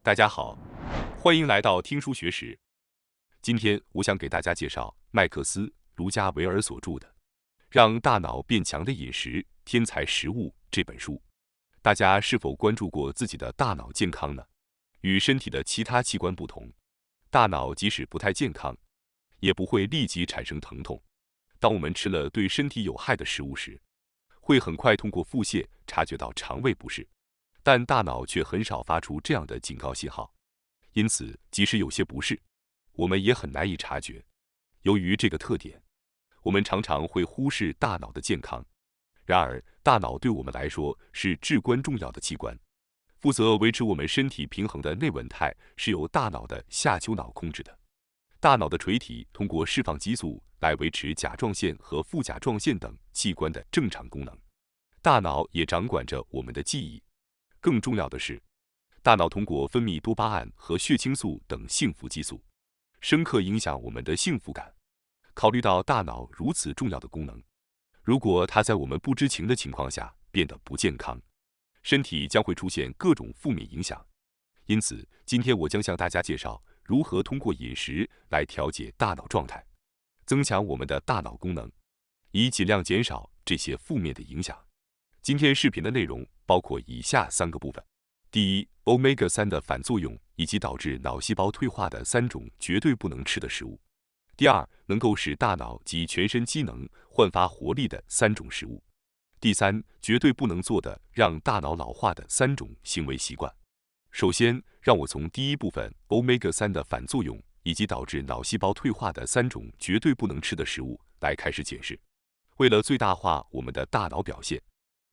大家好，欢迎来到听书学史。今天我想给大家介绍麦克斯·卢加维尔所著的《让大脑变强的饮食：天才食物》这本书。大家是否关注过自己的大脑健康呢？与身体的其他器官不同，大脑即使不太健康，也不会立即产生疼痛。当我们吃了对身体有害的食物时，会很快通过腹泻察觉到肠胃不适。但大脑却很少发出这样的警告信号，因此即使有些不适，我们也很难以察觉。由于这个特点，我们常常会忽视大脑的健康。然而，大脑对我们来说是至关重要的器官，负责维持我们身体平衡的内稳态是由大脑的下丘脑控制的。大脑的垂体通过释放激素来维持甲状腺和副甲状腺等器官的正常功能。大脑也掌管着我们的记忆。更重要的是，大脑通过分泌多巴胺和血清素等幸福激素，深刻影响我们的幸福感。考虑到大脑如此重要的功能，如果它在我们不知情的情况下变得不健康，身体将会出现各种负面影响。因此，今天我将向大家介绍如何通过饮食来调节大脑状态，增强我们的大脑功能，以尽量减少这些负面的影响。今天视频的内容包括以下3个部分：第一，Omega-3的反作用以及导致脑细胞退化的3种绝对不能吃的食物；第二，能够使大脑及全身机能焕发活力的3种食物；第三，绝对不能做的让大脑老化的3种行为习惯。首先，让我从第一部分 Omega-3的反作用以及导致脑细胞退化的3种绝对不能吃的食物来开始解释。为了最大化我们的大脑表现，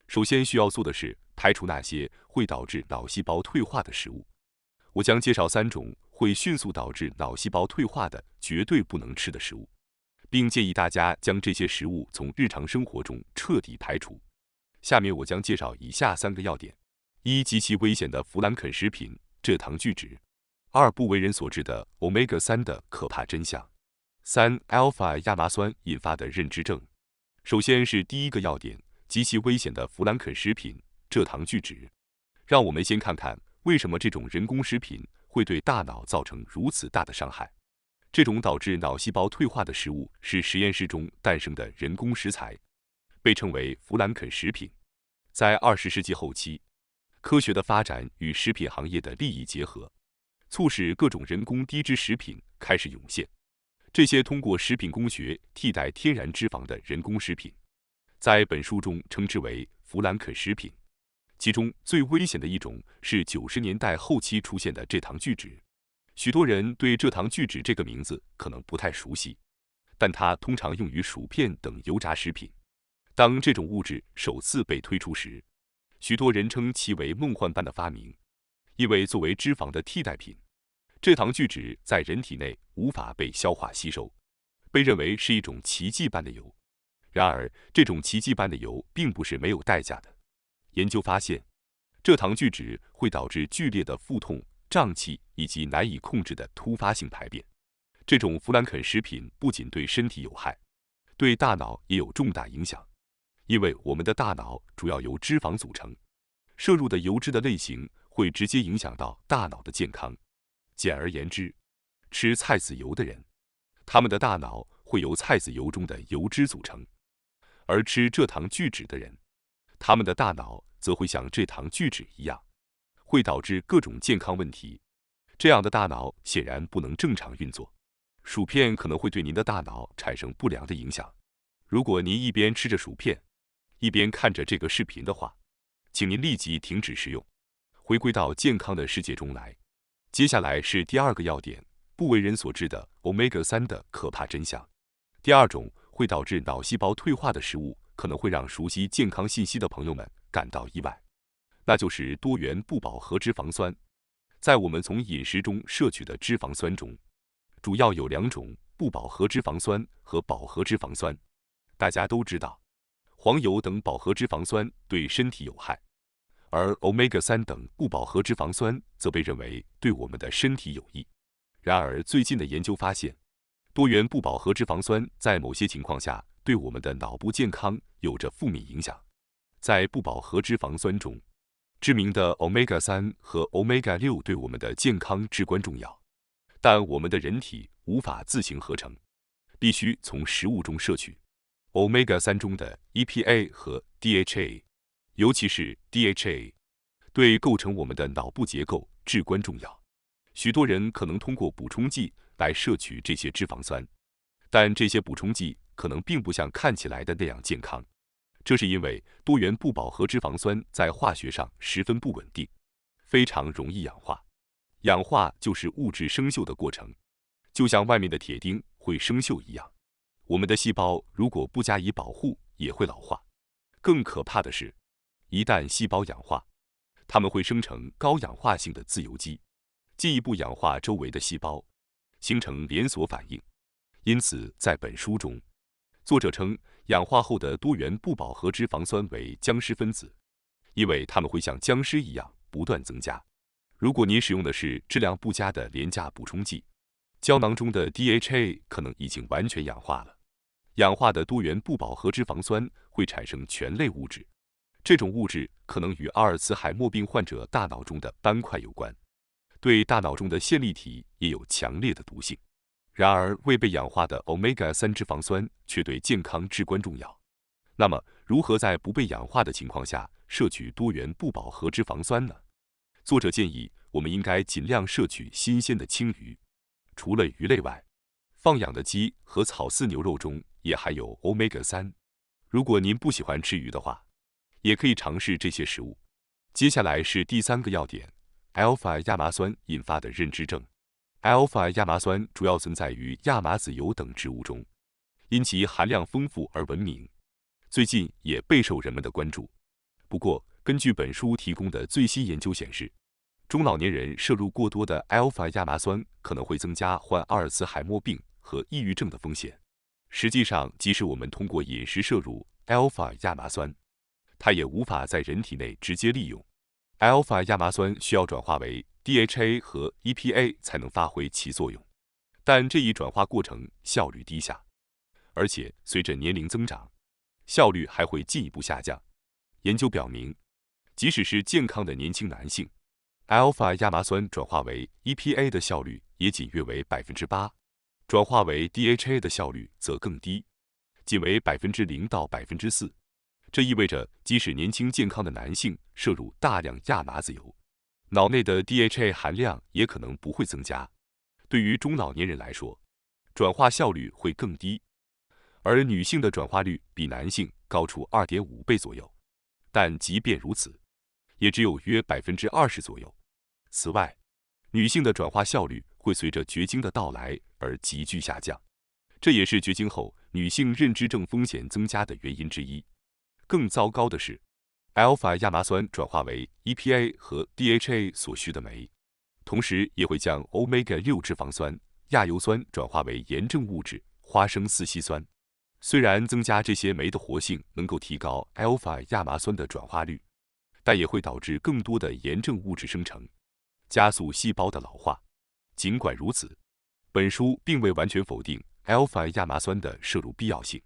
首先需要做的是排除那些会导致脑细胞退化的食物。我将介绍3种会迅速导致脑细胞退化的绝对不能吃的食物，并建议大家将这些食物从日常生活中彻底排除。下面我将介绍以下3个要点：一、极其危险的弗兰肯食品蔗糖聚酯；二、不为人所知的 Omega-3的可怕真相；三、Alpha 亚麻酸引发的认知症。首先是第一个要点，极其危险的弗兰肯食品蔗糖聚酯。让我们先看看为什么这种人工食品会对大脑造成如此大的伤害。这种导致脑细胞退化的食物是实验室中诞生的人工食材，被称为弗兰肯食品。在20世纪后期，科学的发展与食品行业的利益结合，促使各种人工低脂食品开始涌现。这些通过食品工学替代天然脂肪的人工食品，在本书中称之为弗兰肯食品。其中最危险的一种是90年代后期出现的蔗糖聚酯。许多人对蔗糖聚酯这个名字可能不太熟悉，但它通常用于薯片等油炸食品。当这种物质首次被推出时，许多人称其为梦幻般的发明，因为作为脂肪的替代品，蔗糖聚酯在人体内无法被消化吸收，被认为是一种奇迹般的油。然而，这种奇迹般的油并不是没有代价的。研究发现，蔗糖聚酯会导致剧烈的腹痛、胀气以及难以控制的突发性排便。这种弗兰肯食品不仅对身体有害，对大脑也有重大影响。因为我们的大脑主要由脂肪组成，摄入的油脂的类型会直接影响到大脑的健康。简而言之，吃菜籽油的人，他们的大脑会由菜籽油中的油脂组成；而吃蔗糖聚酯的人，他们的大脑则会像蔗糖聚酯一样，会导致各种健康问题。这样的大脑显然不能正常运作。薯片可能会对您的大脑产生不良的影响。如果您一边吃着薯片，一边看着这个视频的话，请您立即停止食用，回归到健康的世界中来。接下来是第2个要点，不为人所知的 Omega-3的可怕真相。第2种会导致脑细胞退化的食物可能会让熟悉健康信息的朋友们感到意外，那就是多元不饱和脂肪酸。在我们从饮食中摄取的脂肪酸中，主要有2种：不饱和脂肪酸和饱和脂肪酸。大家都知道，黄油等饱和脂肪酸对身体有害，而 Omega-3等不饱和脂肪酸则被认为对我们的身体有益。然而，最近的研究发现，多元不饱和脂肪酸在某些情况下对我们的脑部健康有着负面影响。在不饱和脂肪酸中，知名的 Omega-3 和 Omega-6 对我们的健康至关重要，但我们的人体无法自行合成，必须从食物中摄取。Omega-3 中的 EPA 和 DHA， 尤其是 DHA， 对构成我们的脑部结构至关重要。许多人可能通过补充剂来摄取这些脂肪酸，但这些补充剂可能并不像看起来的那样健康。这是因为多元不饱和脂肪酸在化学上十分不稳定，非常容易氧化。氧化就是物质生锈的过程，就像外面的铁钉会生锈一样。我们的细胞如果不加以保护，也会老化。更可怕的是，一旦细胞氧化，它们会生成高氧化性的自由基，进一步氧化周围的细胞，形成连锁反应。因此，在本书中，作者称氧化后的多元不饱和脂肪酸为僵尸分子，因为它们会像僵尸一样不断增加。如果你使用的是质量不佳的廉价补充剂，胶囊中的 DHA 可能已经完全氧化了。氧化的多元不饱和脂肪酸会产生醛类物质，这种物质可能与阿尔茨海默病患者大脑中的斑块有关，对大脑中的线粒体也有强烈的毒性。然而，未被氧化的 Omega-3 脂肪酸却对健康至关重要。那么，如何在不被氧化的情况下摄取多元不饱和脂肪酸呢？作者建议我们应该尽量摄取新鲜的青鱼。除了鱼类外，放养的鸡和草饲牛肉中也含有 Omega-3。如果您不喜欢吃鱼的话，也可以尝试这些食物。接下来是第3个要点 ，alpha 亚麻酸引发的认知症。alpha 亚麻酸主要存在于亚麻籽油等植物中，因其含量丰富而闻名，最近也备受人们的关注。不过，根据本书提供的最新研究显示，中老年人摄入过多的 alpha 亚麻酸可能会增加患阿尔茨海默病和抑郁症的风险。实际上，即使我们通过饮食摄入 alpha 亚麻酸，它也无法在人体内直接利用。alpha 亚麻酸需要转化为 DHA 和 EPA 才能发挥其作用，但这一转化过程效率低下，而且随着年龄增长，效率还会进一步下降。研究表明，即使是健康的年轻男性，alpha 亚麻酸转化为 EPA 的效率也仅约为 8%， 转化为 DHA 的效率则更低，仅为 0% 到 4%。这意味着，即使年轻健康的男性摄入大量亚麻籽油，脑内的 DHA 含量也可能不会增加。对于中老年人来说，转化效率会更低，而女性的转化率比男性高出 2.5 倍左右。但即便如此，也只有约 20% 左右。此外，女性的转化效率会随着绝经的到来而急剧下降，这也是绝经后女性认知症风险增加的原因之一。更糟糕的是，alpha 亚麻酸转化为 EPA 和 DHA 所需的酶，同时也会将 Omega-6 脂肪酸、亚油酸转化为炎症物质花生四烯酸。虽然增加这些酶的活性能够提高 alpha 亚麻酸的转化率，但也会导致更多的炎症物质生成，加速细胞的老化。尽管如此，本书并未完全否定 alpha 亚麻酸的摄入必要性，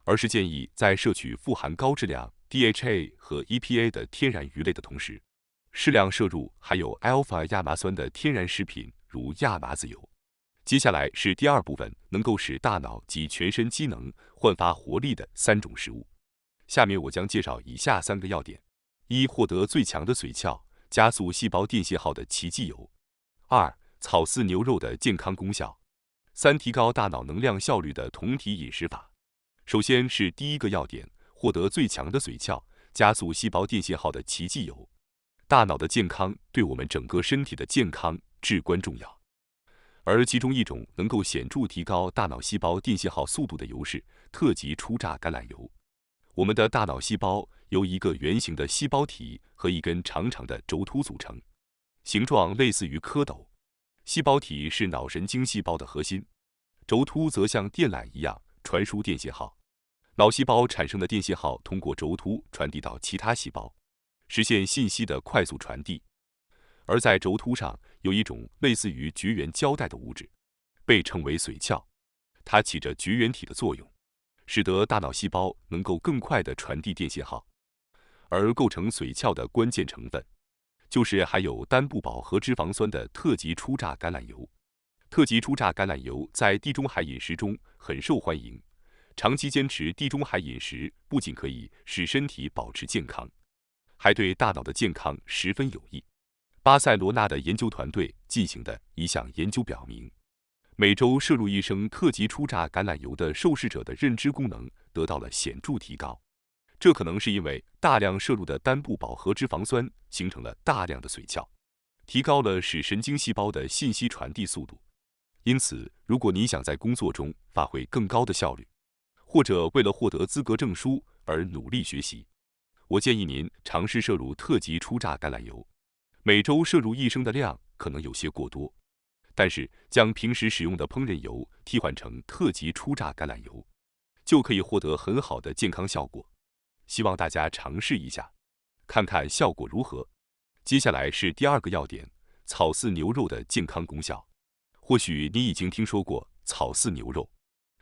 而是建议在摄取富含高质量 DHA 和 EPA 的天然鱼类的同时，适量摄入含有 alpha 亚麻酸的天然食品，如亚麻籽油。接下来是第2部分，能够使大脑及全身机能焕发活力的3种食物。下面我将介绍以下3个要点：1、获得最强的髓鞘，加速细胞电信号的奇迹油；2、草饲牛肉的健康功效；3、提高大脑能量效率的酮体饮食法。首先是第1个要点，获得最强的髓鞘，加速细胞电信号的奇迹油。大脑的健康对我们整个身体的健康至关重要，而其中一种能够显著提高大脑细胞电信号速度的油是特级初榨橄榄油。我们的大脑细胞由一个圆形的细胞体和一根长长的轴突组成，形状类似于蝌蚪。细胞体是脑神经细胞的核心，轴突则像电缆一样传输电信号。脑细胞产生的电信号通过轴突传递到其他细胞，实现信息的快速传递。而在轴突上有一种类似于绝缘胶带的物质，被称为髓鞘，它起着绝缘体的作用，使得大脑细胞能够更快地传递电信号。而构成髓鞘的关键成分，就是含有单不饱和脂肪酸的特级初榨橄榄油。特级初榨橄榄油在地中海饮食中很受欢迎，长期坚持地中海饮食不仅可以使身体保持健康，还对大脑的健康十分有益。巴塞罗那的研究团队进行的一项研究表明，每周摄入1升特级初榨橄榄油的受试者的认知功能得到了显著提高。这可能是因为大量摄入的单不饱和脂肪酸形成了大量的髓鞘，提高了使神经细胞的信息传递速度。因此，如果你想在工作中发挥更高的效率，或者为了获得资格证书而努力学习，我建议您尝试摄入特级初榨橄榄油。每周摄入1升的量可能有些过多，但是将平时使用的烹饪油替换成特级初榨橄榄油，就可以获得很好的健康效果。希望大家尝试一下，看看效果如何。接下来是第2个要点：草饲牛肉的健康功效。或许你已经听说过草饲牛肉，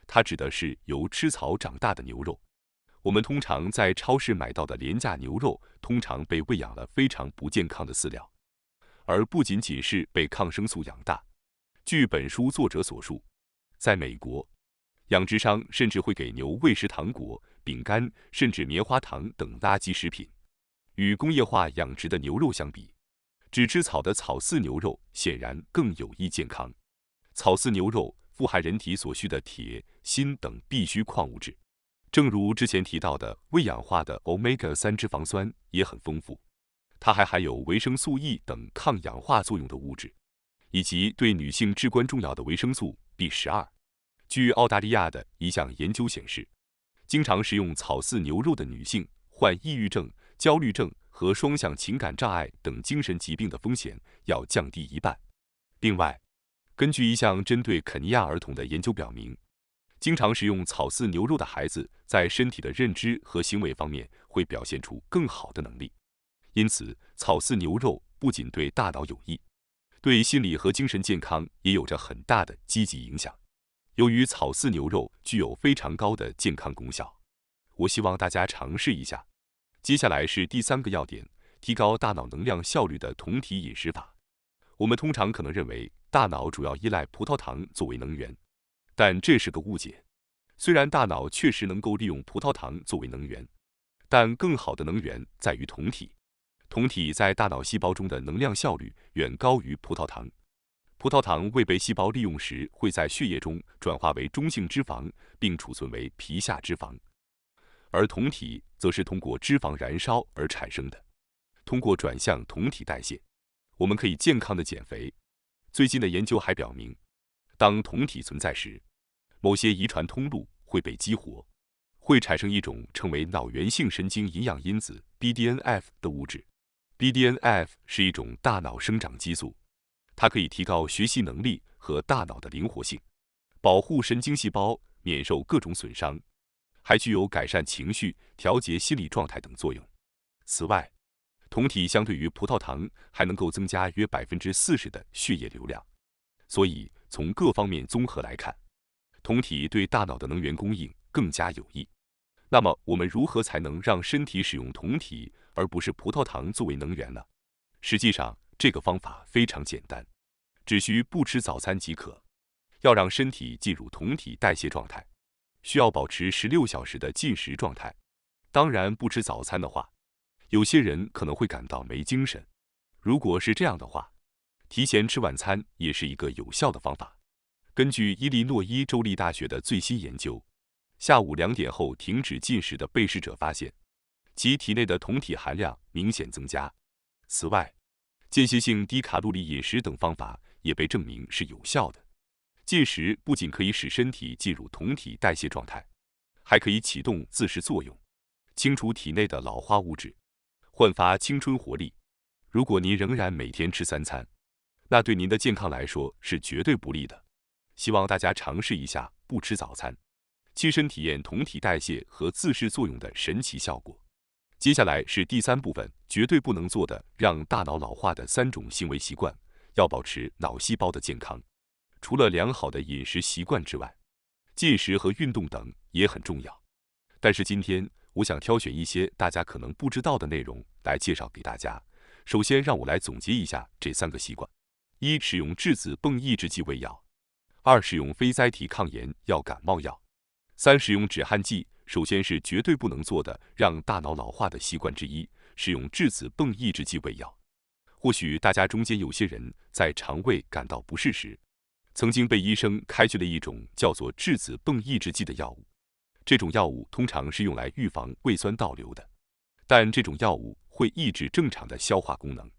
它指的是由吃草长大的牛肉。我们通常在超市买到的廉价牛肉，通常被喂养了非常不健康的饲料，而不仅仅是被抗生素养大。据本书作者所述，在美国，养殖商甚至会给牛喂食糖果、饼干，甚至棉花糖等垃圾食品。与工业化养殖的牛肉相比，只吃草的草饲牛肉显然更有益健康。草饲牛肉富含人体所需的铁、锌等必需矿物质，正如之前提到的，未氧化的 Omega-3 脂肪酸也很丰富。它还含有维生素 E 等抗氧化作用的物质，以及对女性至关重要的维生素 B12。据澳大利亚的一项研究显示，经常食用草饲牛肉的女性患抑郁症、焦虑症和双向情感障碍等精神疾病的风险要降低1半。另外，根据一项针对肯尼亚儿童的研究表明，经常食用草饲牛肉的孩子在身体的认知和行为方面会表现出更好的能力。因此，草饲牛肉不仅对大脑有益，对心理和精神健康也有着很大的积极影响。由于草饲牛肉具有非常高的健康功效，我希望大家尝试一下。接下来是第3个要点：提高大脑能量效率的酮体饮食法。我们通常可能认为大脑主要依赖葡萄糖作为能源，但这是个误解。虽然大脑确实能够利用葡萄糖作为能源，但更好的能源在于酮体。酮体在大脑细胞中的能量效率远高于葡萄糖。葡萄糖未被细胞利用时，会在血液中转化为中性脂肪，并储存为皮下脂肪，而酮体则是通过脂肪燃烧而产生的。通过转向酮体代谢，我们可以健康的减肥。最近的研究还表明，当酮体存在时，某些遗传通路会被激活，会产生一种称为脑源性神经营养因子 BDNF 的物质。BDNF 是一种大脑生长激素，它可以提高学习能力和大脑的灵活性，保护神经细胞免受各种损伤，还具有改善情绪、调节心理状态等作用。此外，酮体相对于葡萄糖还能够增加约40%的血液流量，所以从各方面综合来看，酮体对大脑的能源供应更加有益。那么，我们如何才能让身体使用酮体而不是葡萄糖作为能源呢？实际上，这个方法非常简单，只需不吃早餐即可。要让身体进入酮体代谢状态，需要保持16小时的进食状态。当然，不吃早餐的话，有些人可能会感到没精神。如果是这样的话，提前吃晚餐也是一个有效的方法。根据伊利诺伊州立大学的最新研究，下午2点后停止进食的被试者发现，其体内的酮体含量明显增加。此外，间歇性低卡路里饮食等方法也被证明是有效的。进食不仅可以使身体进入酮体代谢状态，还可以启动自噬作用，清除体内的老化物质，焕发青春活力。如果您仍然每天吃3餐，那对您的健康来说是绝对不利的。希望大家尝试一下不吃早餐，亲身体验酮体代谢和自噬作用的神奇效果。接下来是第3部分，绝对不能做的让大脑老化的3种行为习惯。要保持脑细胞的健康，除了良好的饮食习惯之外，进食和运动等也很重要。但是今天我想挑选一些大家可能不知道的内容来介绍给大家。首先，让我来总结一下这3个习惯：一、使用质子泵抑制剂喂药；二、使用非甾体抗炎药感冒药；三、使用止汗剂。首先是绝对不能做的让大脑老化的习惯之一，使用质子泵抑制剂喂药。或许大家中间有些人在肠胃感到不适时，曾经被医生开具了一种叫做质子泵抑制剂的药物。这种药物通常是用来预防胃酸倒流的，但这种药物会抑制正常的消化功能，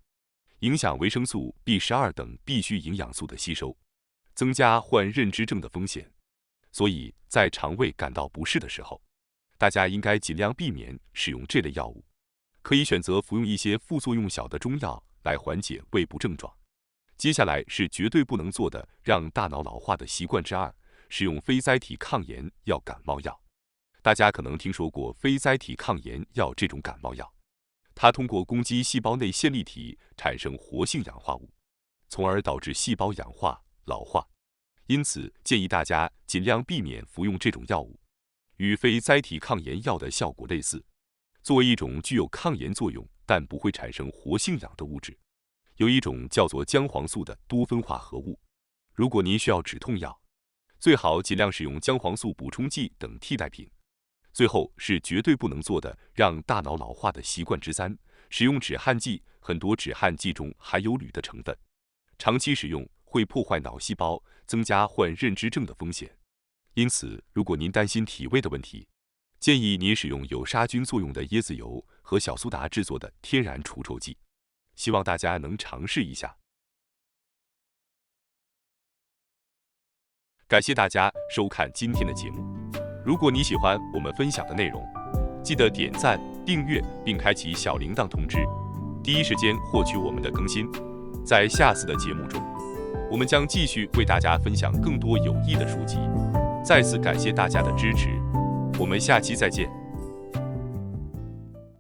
影响维生素 B12 等必需营养素的吸收，增加患认知症的风险。所以在肠胃感到不适的时候，大家应该尽量避免使用这类药物，可以选择服用一些副作用小的中药来缓解胃部症状。接下来是绝对不能做的让大脑老化的习惯之二，使用非甾体抗炎药感冒药。大家可能听说过非甾体抗炎药这种感冒药，它通过攻击细胞内线粒体产生活性氧化物，从而导致细胞氧化、老化。因此，建议大家尽量避免服用这种药物。与非甾体抗炎药的效果类似，作为一种具有抗炎作用但不会产生活性氧的物质，有一种叫做姜黄素的多酚化合物。如果您需要止痛药，最好尽量使用姜黄素补充剂等替代品。最后是绝对不能做的让大脑老化的习惯之三，使用止汗剂。很多止汗剂中含有铝的成分，长期使用会破坏脑细胞，增加患认知症的风险。因此，如果您担心体味的问题，建议您使用有杀菌作用的椰子油和小苏打制作的天然除臭剂。希望大家能尝试一下。感谢大家收看今天的节目。如果你喜欢我们分享的内容，记得点赞、订阅并开启小铃铛通知，第一时间获取我们的更新。在下次的节目中，我们将继续为大家分享更多有益的书籍。再次感谢大家的支持，我们下期再见。